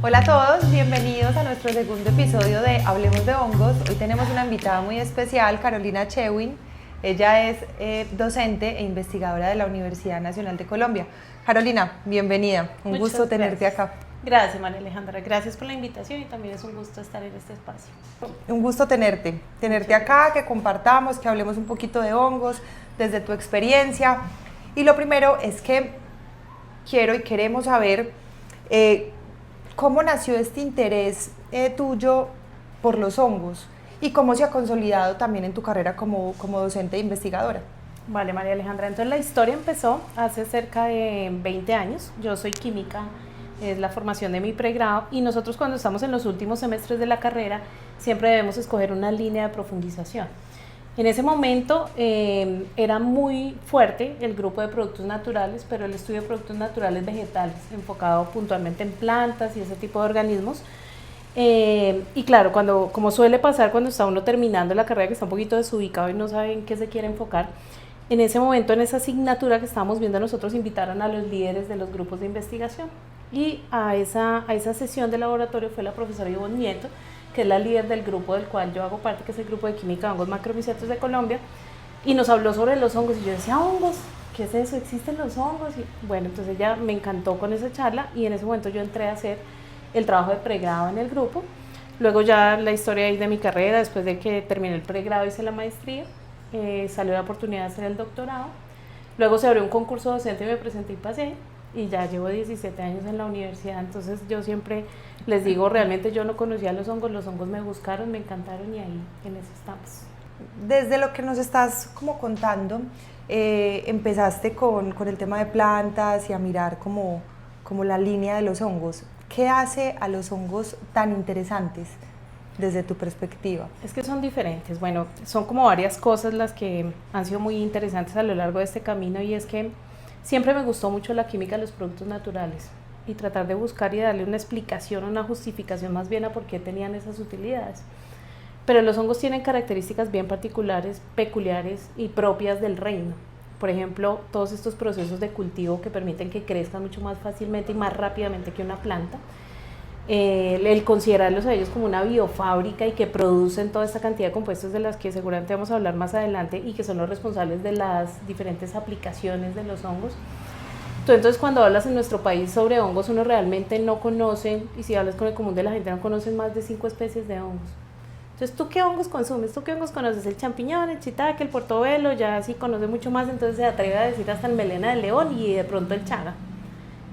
Hola a todos, bienvenidos a nuestro segundo episodio de Hablemos de Hongos. Hoy tenemos una invitada muy especial, Carolina Chewin. Ella es docente e investigadora de la Universidad Nacional de Colombia. Carolina, bienvenida, un gusto Muchas tenerte gracias. acá. Gracias, María Alejandra. Gracias por la invitación y también es un gusto estar en este espacio. Un gusto tenerte Muchas acá, gracias. que compartamos, que hablemos un poquito de hongos, desde tu experiencia. Y lo primero es que quiero y queremos saber eh, cómo nació este interés tuyo por los hongos y cómo se ha consolidado también en tu carrera como docente e investigadora. Vale, María Alejandra. Entonces la historia empezó hace cerca de 20 años. Yo soy química, es la formación de mi pregrado y nosotros cuando estamos en los últimos semestres de la carrera siempre debemos escoger una línea de profundización. En ese momento era muy fuerte el grupo de productos naturales, pero el estudio de productos naturales vegetales, enfocado puntualmente en plantas y ese tipo de organismos. Y claro, como suele pasar cuando está uno terminando la carrera, que está un poquito desubicado y no sabe en qué se quiere enfocar, en ese momento, en esa asignatura que estábamos viendo nosotros, invitaron a los líderes de los grupos de investigación. Y a esa sesión de laboratorio fue la profesora Ivonne Nieto, que es la líder del grupo del cual yo hago parte, que es el grupo de química de hongos macromicetos de Colombia, y nos habló sobre los hongos. Y yo decía, ¿hongos? ¿Qué es eso? ¿Existen los hongos? Y bueno, entonces ella me encantó con esa charla y en ese momento yo entré a hacer el trabajo de pregrado en el grupo. Luego ya la historia ahí de mi carrera, después de que terminé el pregrado hice la maestría, salió la oportunidad de hacer el doctorado. Luego se abrió un concurso docente y me presenté y pasé. Y ya llevo 17 años en la universidad, entonces yo siempre les digo, realmente yo no conocía los hongos me buscaron, me encantaron y ahí en eso estamos. Desde lo que nos estás como contando, empezaste con el tema de plantas y a mirar como la línea de los hongos. ¿Qué hace a los hongos tan interesantes desde tu perspectiva? Es que son diferentes, bueno, son como varias cosas las que han sido muy interesantes a lo largo de este camino y es que siempre me gustó mucho la química de los productos naturales y tratar de buscar y darle una explicación, una justificación más bien a por qué tenían esas utilidades. Pero los hongos tienen características bien particulares, peculiares y propias del reino. Por ejemplo, todos estos procesos de cultivo que permiten que crezcan mucho más fácilmente y más rápidamente que una planta. El considerarlos a ellos como una biofábrica y que producen toda esta cantidad de compuestos de las que seguramente vamos a hablar más adelante y que son los responsables de las diferentes aplicaciones de los hongos. Entonces cuando hablas en nuestro país sobre hongos uno realmente no conoce, y si hablas con el común de la gente no conocen más de 5 especies de hongos. Entonces, ¿tú qué hongos consumes? ¿Tú qué hongos conoces? El champiñón, el shiitake, el portobelo, ya sí conoce mucho más, entonces se atreve a decir hasta el melena de león y de pronto el chaga.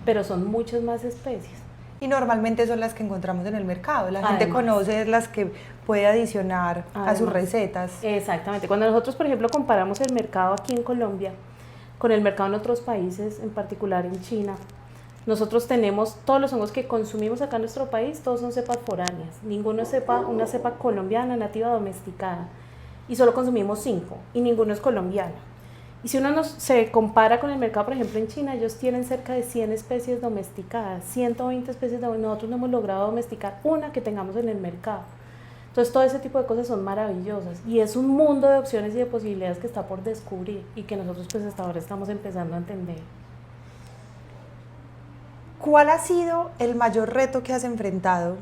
Pero son muchas más especies. Y normalmente son las que encontramos en el mercado. La gente Además, conoce las que puede adicionar a sus además, recetas. exactamente. Cuando nosotros, por ejemplo, comparamos el mercado aquí en Colombia con el mercado en otros países, en particular en China, nosotros tenemos todos los hongos que consumimos acá en nuestro país, todos son cepas foráneas. Ninguno es una cepa colombiana, nativa, domesticada. Y solo consumimos 5 y ninguno es colombiano. Y si uno se compara con el mercado, por ejemplo, en China, ellos tienen cerca de 100 especies domesticadas, 120 especies nosotros no hemos logrado domesticar una que tengamos en el mercado. Entonces, todo ese tipo de cosas son maravillosas y es un mundo de opciones y de posibilidades que está por descubrir y que nosotros pues hasta ahora estamos empezando a entender. ¿Cuál ha sido el mayor reto que has enfrentado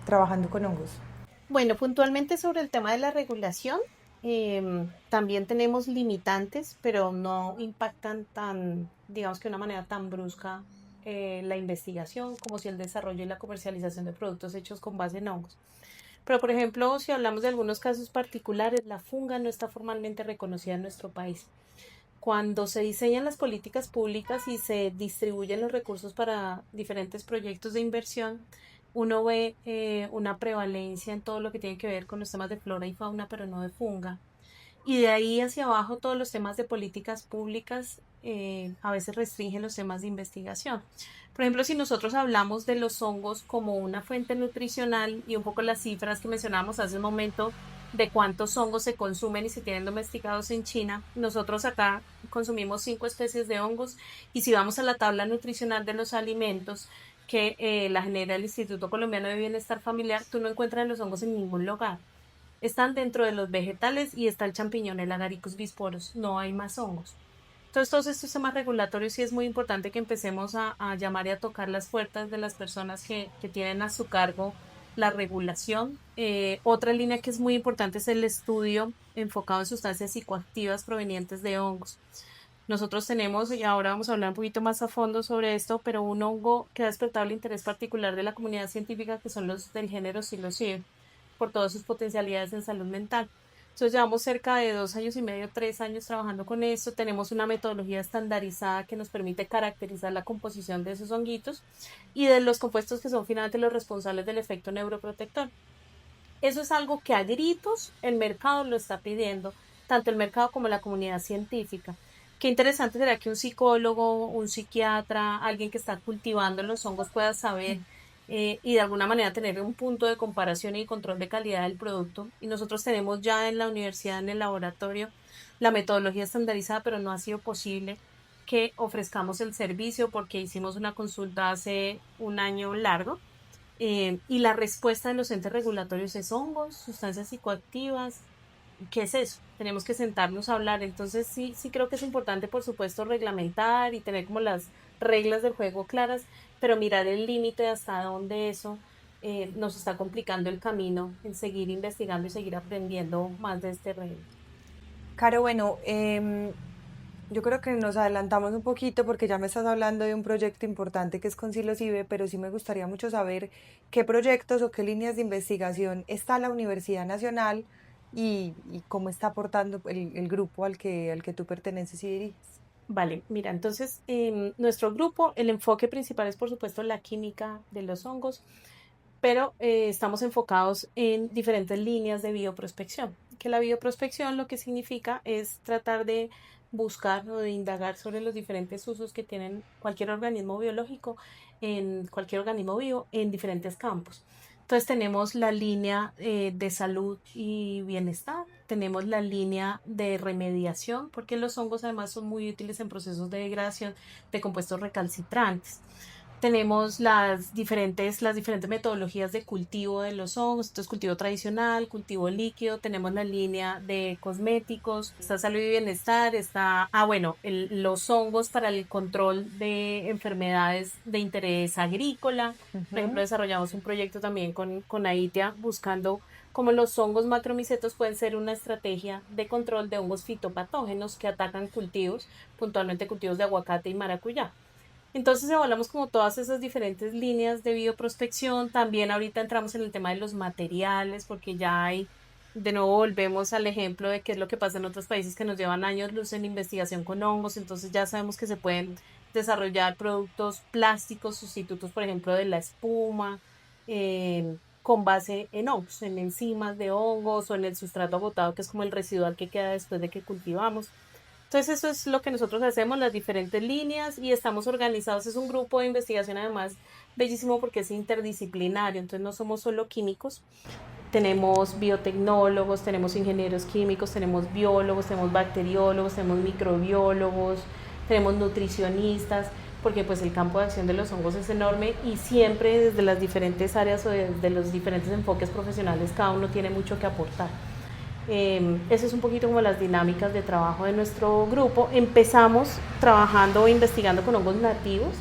trabajando con hongos? Bueno, puntualmente sobre el tema de la regulación, también tenemos limitantes, pero no impactan tan, digamos que de una manera tan brusca la investigación como si el desarrollo y la comercialización de productos hechos con base en hongos. Pero, por ejemplo, si hablamos de algunos casos particulares, la funga no está formalmente reconocida en nuestro país. Cuando se diseñan las políticas públicas y se distribuyen los recursos para diferentes proyectos de inversión, uno ve una prevalencia en todo lo que tiene que ver con los temas de flora y fauna, pero no de funga. Y de ahí hacia abajo todos los temas de políticas públicas a veces restringen los temas de investigación. Por ejemplo, si nosotros hablamos de los hongos como una fuente nutricional y un poco las cifras que mencionábamos hace un momento de cuántos hongos se consumen y se tienen domesticados en China, nosotros acá consumimos 5 especies de hongos y si vamos a la tabla nutricional de los alimentos que la genera el Instituto Colombiano de Bienestar Familiar, tú no encuentras los hongos en ningún lugar. Están dentro de los vegetales y está el champiñón, el Agaricus bisporus. No hay más hongos. Entonces, todos estos temas regulatorios sí es muy importante que empecemos a llamar y a tocar las puertas de las personas que tienen a su cargo la regulación. Otra línea que es muy importante es el estudio enfocado en sustancias psicoactivas provenientes de hongos. Nosotros tenemos, y ahora vamos a hablar un poquito más a fondo sobre esto, pero un hongo que ha despertado el interés particular de la comunidad científica, que son los del género psilocibe, por todas sus potencialidades en salud mental. Entonces llevamos cerca de 2 años y medio, 3 años trabajando con esto. Tenemos una metodología estandarizada que nos permite caracterizar la composición de esos honguitos y de los compuestos que son finalmente los responsables del efecto neuroprotector. Eso es algo que a gritos el mercado lo está pidiendo, tanto el mercado como la comunidad científica. Qué interesante será que un psicólogo, un psiquiatra, alguien que está cultivando los hongos pueda saber y de alguna manera tener un punto de comparación y control de calidad del producto. Y nosotros tenemos ya en la universidad, en el laboratorio, la metodología estandarizada, pero no ha sido posible que ofrezcamos el servicio porque hicimos una consulta hace un año largo y la respuesta de los entes regulatorios es hongos, sustancias psicoactivas. ¿Qué es eso? Tenemos que sentarnos a hablar. Entonces sí, sí creo que es importante, por supuesto, reglamentar y tener como las reglas del juego claras, pero mirar el límite hasta dónde eso nos está complicando el camino en seguir investigando y seguir aprendiendo más de este reino. Caro, bueno, yo creo que nos adelantamos un poquito porque ya me estás hablando de un proyecto importante que es con Psilocibe, pero sí me gustaría mucho saber qué proyectos o qué líneas de investigación está la Universidad Nacional y cómo está aportando el grupo al que tú perteneces y diriges. Vale, mira, entonces nuestro grupo, el enfoque principal es por supuesto la química de los hongos, pero estamos enfocados en diferentes líneas de bioprospección. Que la bioprospección lo que significa es tratar de buscar o de indagar sobre los diferentes usos que tienen cualquier organismo biológico en cualquier organismo vivo en diferentes campos. Entonces tenemos la línea de salud y bienestar, tenemos la línea de remediación, porque los hongos además son muy útiles en procesos de degradación de compuestos recalcitrantes. Tenemos las diferentes metodologías de cultivo de los hongos, entonces cultivo tradicional, cultivo líquido, tenemos la línea de cosméticos, está salud y bienestar, está, bueno, los hongos para el control de enfermedades de interés agrícola. Por ejemplo, Ujú. desarrollamos un proyecto también con AITIA buscando cómo los hongos macromicetos pueden ser una estrategia de control de hongos fitopatógenos que atacan cultivos, puntualmente cultivos de aguacate y maracuyá. Entonces evaluamos como todas esas diferentes líneas de bioprospección. También ahorita entramos en el tema de los materiales, porque ya hay, de nuevo volvemos al ejemplo de qué es lo que pasa en otros países que nos llevan años luz en investigación con hongos. Entonces ya sabemos que se pueden desarrollar productos plásticos sustitutos, por ejemplo, de la espuma, con base en hongos, en enzimas de hongos o en el sustrato agotado, que es como el residual que queda después de que cultivamos. Entonces eso es lo que nosotros hacemos, las diferentes líneas y estamos organizados. Es un grupo de investigación además bellísimo porque es interdisciplinario, entonces no somos solo químicos, tenemos biotecnólogos, tenemos ingenieros químicos, tenemos biólogos, tenemos bacteriólogos, tenemos microbiólogos, tenemos nutricionistas, porque pues el campo de acción de los hongos es enorme y siempre desde las diferentes áreas o desde los diferentes enfoques profesionales cada uno tiene mucho que aportar. Eso es un poquito como las dinámicas de trabajo de nuestro grupo. Empezamos trabajando o investigando con hongos nativos,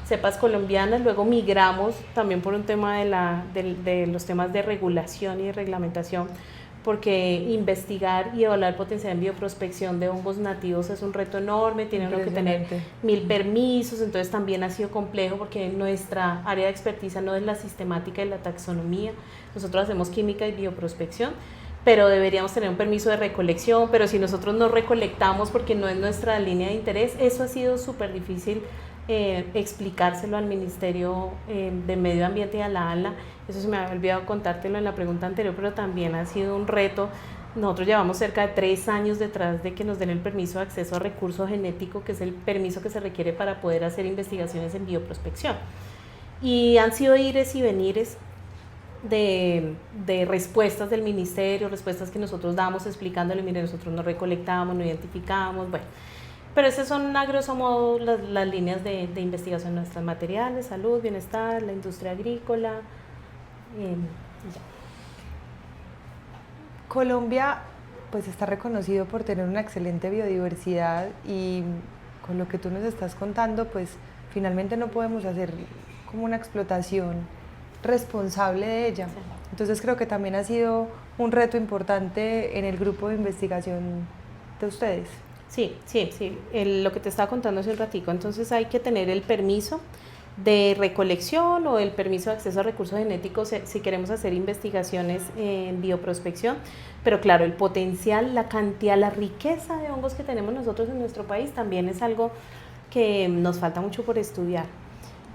cepas colombianas, luego migramos también por un tema de los temas de regulación y de reglamentación, porque investigar y evaluar el potencial en bioprospección de hongos nativos es un reto enorme, tiene uno que tener Impresionante. 1000 permisos, entonces también ha sido complejo porque nuestra área de experticia no es la sistemática y la taxonomía, nosotros hacemos química y bioprospección, pero deberíamos tener un permiso de recolección, pero si nosotros no recolectamos porque no es nuestra línea de interés, eso ha sido súper difícil explicárselo al Ministerio de Medio Ambiente y a la ANLA. Eso se me había olvidado contártelo en la pregunta anterior, pero también ha sido un reto. Nosotros llevamos cerca de 3 años detrás de que nos den el permiso de acceso a recurso genético, que es el permiso que se requiere para poder hacer investigaciones en bioprospección. Y han sido ires y venires de respuestas del ministerio, respuestas que nosotros damos explicándole, mire, nosotros no recolectamos, no identificamos, bueno. Pero esas son a grosso modo las líneas de investigación nuestras: materiales, salud, bienestar, la industria agrícola. Ya. Colombia pues está reconocido por tener una excelente biodiversidad y con lo que tú nos estás contando, pues finalmente no podemos hacer como una explotación responsable de ella. Sí. Entonces creo que también ha sido un reto importante en el grupo de investigación de ustedes. Sí, sí, sí, lo que te estaba contando hace un ratico, entonces hay que tener el permiso de recolección o el permiso de acceso a recursos genéticos si queremos hacer investigaciones en bioprospección, pero claro, el potencial, la cantidad, la riqueza de hongos que tenemos nosotros en nuestro país también es algo que nos falta mucho por estudiar.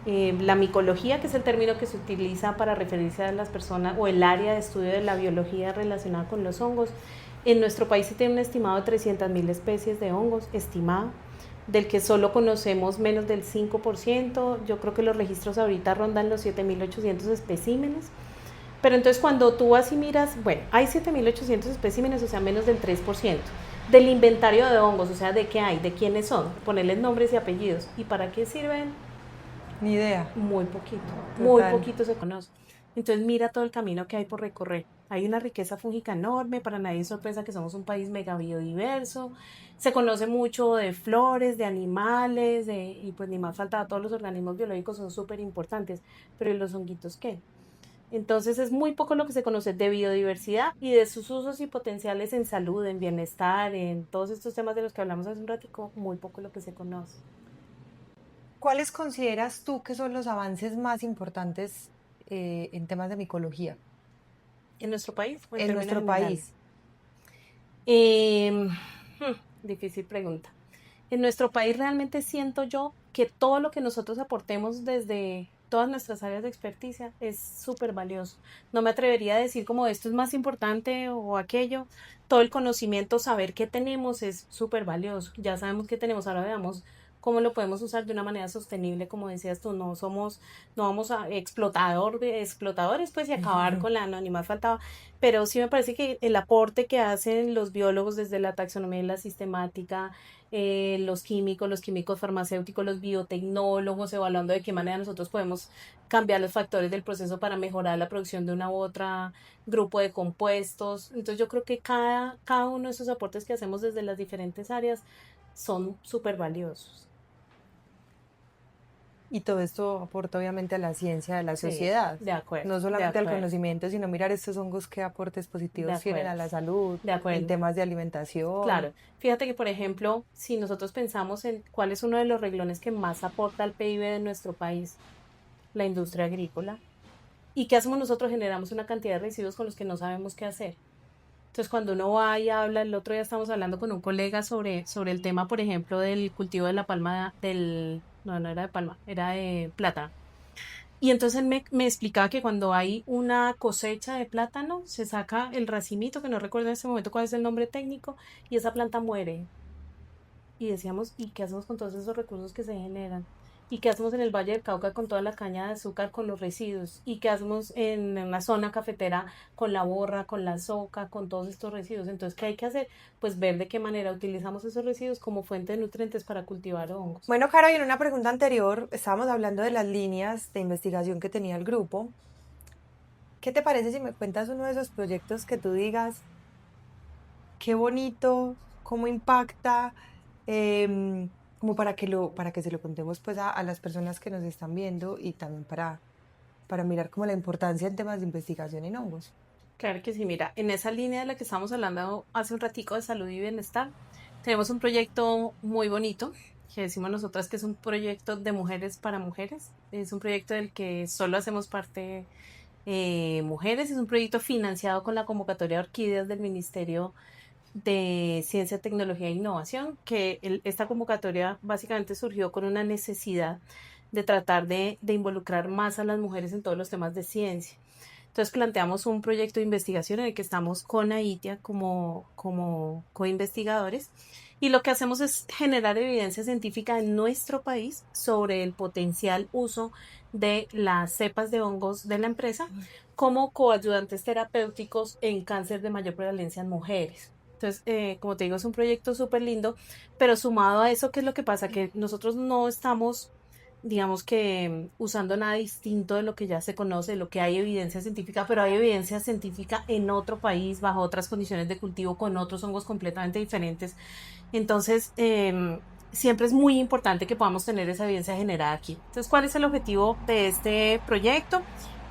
La micología, que es el término que se utiliza para referirse a las personas o el área de estudio de la biología relacionada con los hongos, en nuestro país se tiene un estimado de 300.000 especies de hongos, estimado, del que solo conocemos menos del 5%. Yo creo que los registros ahorita rondan los 7.800 especímenes. Pero entonces cuando tú vas y miras, bueno, hay 7.800 especímenes, o sea, menos del 3% del inventario de hongos, o sea, de qué hay, de quiénes son, ponerles nombres y apellidos. ¿Y para qué sirven? Ni idea. Muy poquito, Total. muy poquito se conoce. Entonces mira todo el camino que hay por recorrer. Hay una riqueza fúngica enorme, para nadie es sorpresa que somos un país mega biodiverso. Se conoce mucho de flores, de animales, y pues ni más falta, todos los organismos biológicos son súper importantes, pero ¿y los honguitos qué? Entonces es muy poco lo que se conoce de biodiversidad y de sus usos y potenciales en salud, en bienestar, en todos estos temas de los que hablamos hace un ratico, muy poco lo que se conoce. ¿Cuáles consideras tú que son los avances más importantes en temas de micología ¿En nuestro país o en en términos nuestro generales? país? Eh, Difícil pregunta. En nuestro país realmente siento yo que todo lo que nosotros aportemos desde todas nuestras áreas de experticia es súper valioso. No me atrevería a decir como esto es más importante o aquello. Todo el conocimiento, saber qué tenemos es súper valioso. Ya sabemos qué tenemos, ahora veamos cómo lo podemos usar de una manera sostenible, como decías tú, no vamos a explotadores pues y acabar con la, no, ni más faltaba, pero sí me parece que el aporte que hacen los biólogos desde la taxonomía y la sistemática, los químicos farmacéuticos, los biotecnólogos, evaluando de qué manera nosotros podemos cambiar los factores del proceso para mejorar la producción de una u otra grupo de compuestos. Entonces yo creo que cada uno de esos aportes que hacemos desde las diferentes áreas son súper valiosos. Y todo esto aporta obviamente a la ciencia de la Sí, sociedad, de acuerdo, no de solamente al acuerdo, conocimiento, sino mirar estos hongos qué aportes de positivos tienen acuerdo, a la salud, de en acuerdo. temas de alimentación. Claro, fíjate que por ejemplo, si nosotros pensamos en cuál es uno de los renglones que más aporta al PIB de nuestro país, la industria agrícola, ¿y qué hacemos nosotros? Generamos una cantidad de residuos con los que no sabemos qué hacer. Entonces, cuando uno va y habla, el otro día estamos hablando con un colega sobre el tema, por ejemplo, del cultivo de la palma, no, no era de palma, era de plátano. Y entonces él me explicaba que cuando hay una cosecha de plátano, se saca el racimito, que no recuerdo en este momento cuál es el nombre técnico, y esa planta muere. Y decíamos, ¿y qué hacemos con todos esos recursos que se generan? ¿Y qué hacemos en el Valle del Cauca con toda la caña de azúcar, con los residuos? ¿Y qué hacemos en una zona cafetera con la borra, con la soca, con todos estos residuos? Entonces, ¿qué hay que hacer? Pues ver de qué manera utilizamos esos residuos como fuente de nutrientes para cultivar hongos. Bueno, Caro, y en una pregunta anterior estábamos hablando de las líneas de investigación que tenía el grupo. ¿Qué te parece si me cuentas uno de esos proyectos que tú digas, qué bonito, cómo impacta, como para que se lo contemos pues a las personas que nos están viendo y también para mirar como la importancia en temas de investigación en hongos? Claro que sí, mira, en esa línea de la que estamos hablando hace un ratico de salud y bienestar, tenemos un proyecto muy bonito, que decimos nosotras que es un proyecto de mujeres para mujeres, es un proyecto del que solo hacemos parte mujeres, es un proyecto financiado con la convocatoria de orquídeas del Ministerio de Ciencia, Tecnología e Innovación, que esta convocatoria básicamente surgió con una necesidad de tratar de involucrar más a las mujeres en todos los temas de ciencia. Entonces planteamos un proyecto de investigación en el que estamos con AITIA como co-investigadores y lo que hacemos es generar evidencia científica en nuestro país sobre el potencial uso de las cepas de hongos de la empresa como coayudantes terapéuticos en cáncer de mayor prevalencia en mujeres. Entonces, como te digo, es un proyecto súper lindo, pero sumado a eso, ¿qué es lo que pasa? Que nosotros no estamos digamos que usando nada distinto de lo que ya se conoce, de lo que hay evidencia científica, pero hay evidencia científica en otro país, bajo otras condiciones de cultivo, con otros hongos completamente diferentes. Entonces, siempre es muy importante que podamos tener esa evidencia generada aquí. Entonces, ¿cuál es el objetivo de este proyecto?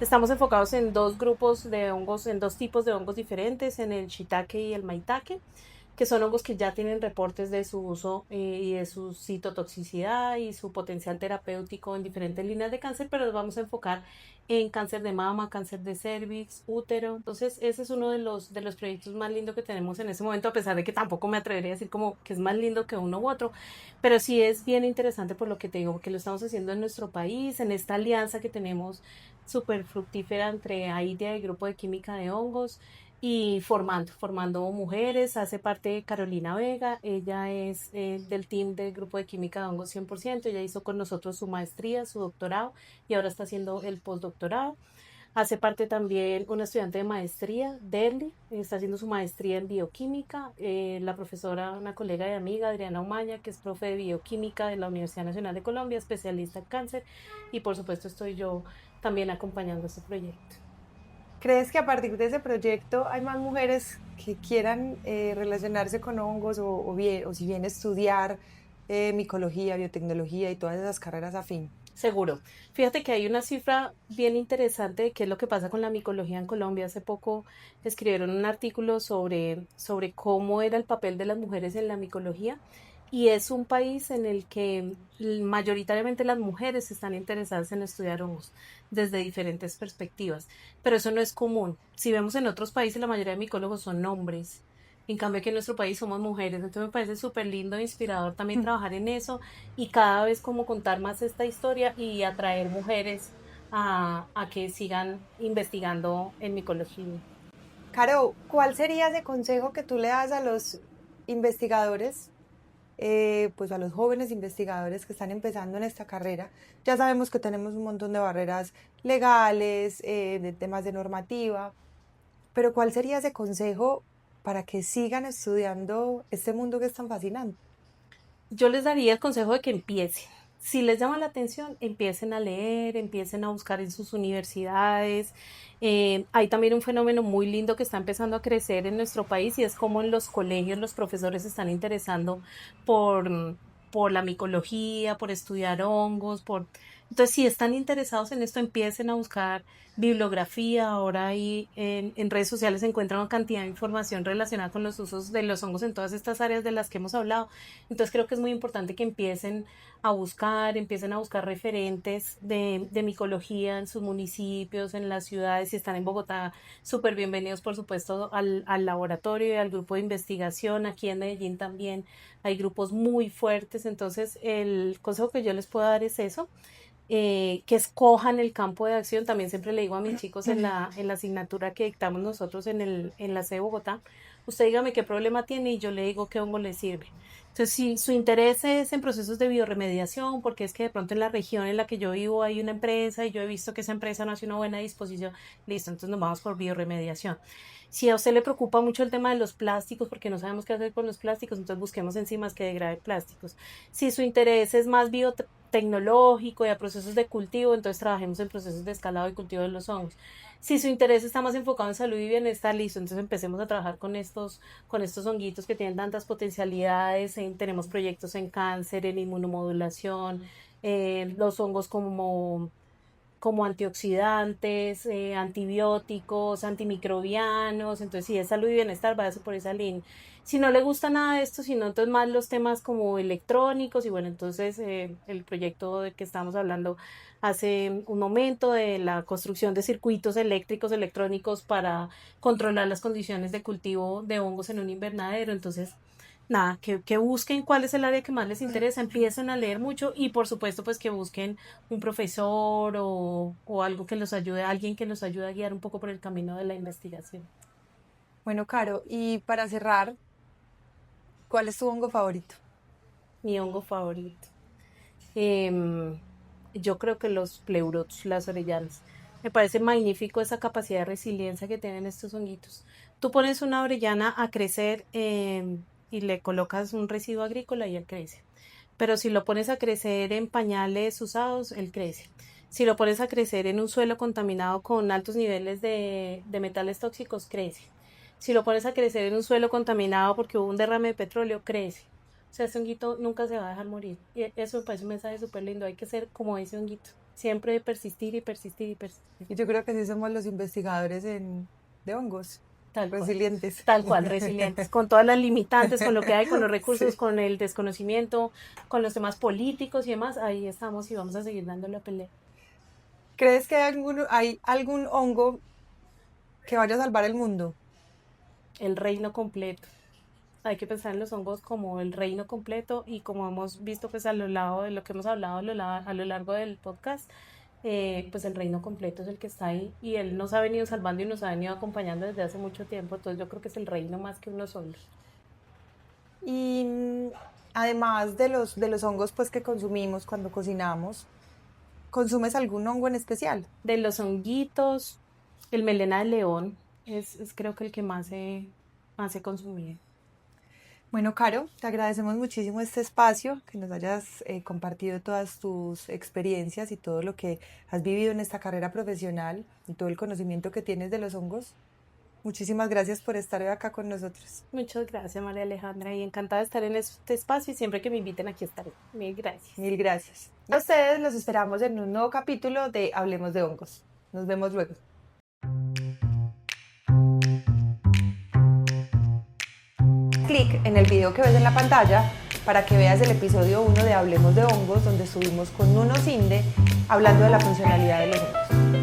Estamos enfocados en dos grupos de hongos, en dos tipos de hongos diferentes, en el shiitake y el maitake, que son hongos que ya tienen reportes de su uso y de su citotoxicidad y su potencial terapéutico en diferentes líneas de cáncer, pero nos vamos a enfocar en cáncer de mama, cáncer de cervix, útero. Entonces, ese es uno de los proyectos más lindos que tenemos en ese momento, a pesar de que tampoco me atrevería a decir como que es más lindo que uno u otro, pero sí es bien interesante por lo que te digo, porque lo estamos haciendo en nuestro país, en esta alianza que tenemos súper fructífera entre AIDIA y el Grupo de Química de Hongos, y formando mujeres. Hace parte de Carolina Vega, ella es del team del Grupo de Química de Hongos 100%, ella hizo con nosotros su maestría, su doctorado y ahora está haciendo el postdoctorado. Hace parte también una estudiante de maestría, Derly, está haciendo su maestría en bioquímica, la profesora, una colega y amiga, Adriana Umaña, que es profe de bioquímica de la Universidad Nacional de Colombia, especialista en cáncer, y por supuesto estoy yo también acompañando este proyecto. ¿Crees que a partir de ese proyecto hay más mujeres que quieran relacionarse con hongos o si bien estudiar micología, biotecnología y todas esas carreras afín? Seguro. Fíjate que hay una cifra bien interesante de qué es lo que pasa con la micología en Colombia. Hace poco escribieron un artículo sobre cómo era el papel de las mujeres en la micología, y es un país en el que mayoritariamente las mujeres están interesadas en estudiar hongos desde diferentes perspectivas, pero eso no es común. Si vemos en otros países, la mayoría de micólogos son hombres. En cambio, aquí en nuestro país somos mujeres, entonces me parece súper lindo e inspirador también trabajar en eso y cada vez como contar más esta historia y atraer mujeres a que sigan investigando en micología. Caro, ¿cuál sería ese consejo que tú le das a los investigadores, pues a los jóvenes investigadores que están empezando en esta carrera? Ya sabemos que tenemos un montón de barreras legales, de temas de normativa, pero ¿cuál sería ese consejo para que sigan estudiando este mundo que es tan fascinante? Yo les daría el consejo de que empiecen. Si les llama la atención, empiecen a leer, empiecen a buscar en sus universidades. Hay también un fenómeno muy lindo que está empezando a crecer en nuestro país, y es como en los colegios los profesores se están interesando por, por la micología, por estudiar hongos, por... Entonces, si están interesados en esto, empiecen a buscar bibliografía. Ahora ahí en redes sociales se encuentra una cantidad de información relacionada con los usos de los hongos en todas estas áreas de las que hemos hablado. Entonces creo que es muy importante que empiecen a buscar referentes de micología en sus municipios, en las ciudades. Si están en Bogotá, súper bienvenidos por supuesto al laboratorio y al grupo de investigación. Aquí en Medellín también hay grupos muy fuertes. Entonces el consejo que yo les puedo dar es eso, que escojan el campo de acción. También siempre le digo a mis chicos en la asignatura que dictamos nosotros en la C de Bogotá, usted dígame qué problema tiene y yo le digo qué hongo le sirve. Entonces, si su interés es en procesos de bioremediación, porque es que de pronto en la región en la que yo vivo hay una empresa y yo he visto que esa empresa no hace una buena disposición, listo, entonces nos vamos por bioremediación. Si a usted le preocupa mucho el tema de los plásticos, porque no sabemos qué hacer con los plásticos, entonces busquemos enzimas que degraden plásticos. Si su interés es más biotecnológico y a procesos de cultivo, entonces trabajemos en procesos de escalado y cultivo de los hongos. Si su interés está más enfocado en salud y bienestar, listo, entonces empecemos a trabajar con estos honguitos que tienen tantas potencialidades. Tenemos proyectos en cáncer, en inmunomodulación, los hongos como antioxidantes, antibióticos, antimicrobianos. Entonces si es salud y bienestar, váyase por esa línea. Si no le gusta nada de esto, sino entonces más los temas como electrónicos, y bueno, entonces el proyecto de que estamos hablando hace un momento de la construcción de circuitos eléctricos, electrónicos para controlar las condiciones de cultivo de hongos en un invernadero. Entonces nada, que busquen cuál es el área que más les interesa, empiecen a leer mucho, y por supuesto pues que busquen un profesor o algo que los ayude, alguien que los ayude a guiar un poco por el camino de la investigación. Bueno, Caro, y para cerrar, ¿cuál es tu hongo favorito? Mi hongo favorito. Em, yo creo que los pleurotus, las orellanas. Me parece magnífico esa capacidad de resiliencia que tienen estos honguitos. Tú pones una orellana a crecer y le colocas un residuo agrícola y él crece. pero si lo pones a crecer en pañales usados, él crece. Si lo pones a crecer en un suelo contaminado con altos niveles de metales tóxicos, crece. Si lo pones a crecer en un suelo contaminado porque hubo un derrame de petróleo, crece. O sea, ese honguito nunca se va a dejar morir. Y eso me parece un mensaje súper lindo. Hay que ser como ese honguito. Siempre persistir y persistir y persistir. Y yo creo que sí somos los investigadores de hongos. Tal resilientes. Cual. Tal cual, resilientes. Con todas las limitantes, con lo que hay, con los recursos, Sí. con el desconocimiento, con los temas políticos y demás. Ahí estamos y vamos a seguir dando la pelea. ¿Crees que hay algún hongo que vaya a salvar el mundo? El reino completo. Hay que pensar en los hongos como el reino completo y como hemos visto pues a lo largo de lo que hemos hablado a lo largo del podcast, pues el reino completo es el que está ahí y él nos ha venido salvando y nos ha venido acompañando desde hace mucho tiempo, entonces yo creo que es el reino más que uno solo. Y además de los hongos pues que consumimos cuando cocinamos, ¿consumes algún hongo en especial? De los honguitos, el melena de león es creo que el que más he consumido. Bueno, Caro, te agradecemos muchísimo este espacio, que nos hayas compartido todas tus experiencias y todo lo que has vivido en esta carrera profesional y todo el conocimiento que tienes de los hongos. Muchísimas gracias por estar hoy acá con nosotros. Muchas gracias, María Alejandra, y encantada de estar en este espacio y siempre que me inviten aquí estaré. Mil gracias. Mil gracias. A ustedes los esperamos en un nuevo capítulo de Hablemos de Hongos. Nos vemos luego. Clic en el video que ves en la pantalla para que veas el episodio 1 de Hablemos de Hongos, donde estuvimos con Nuno Sinde hablando de la funcionalidad de los hongos.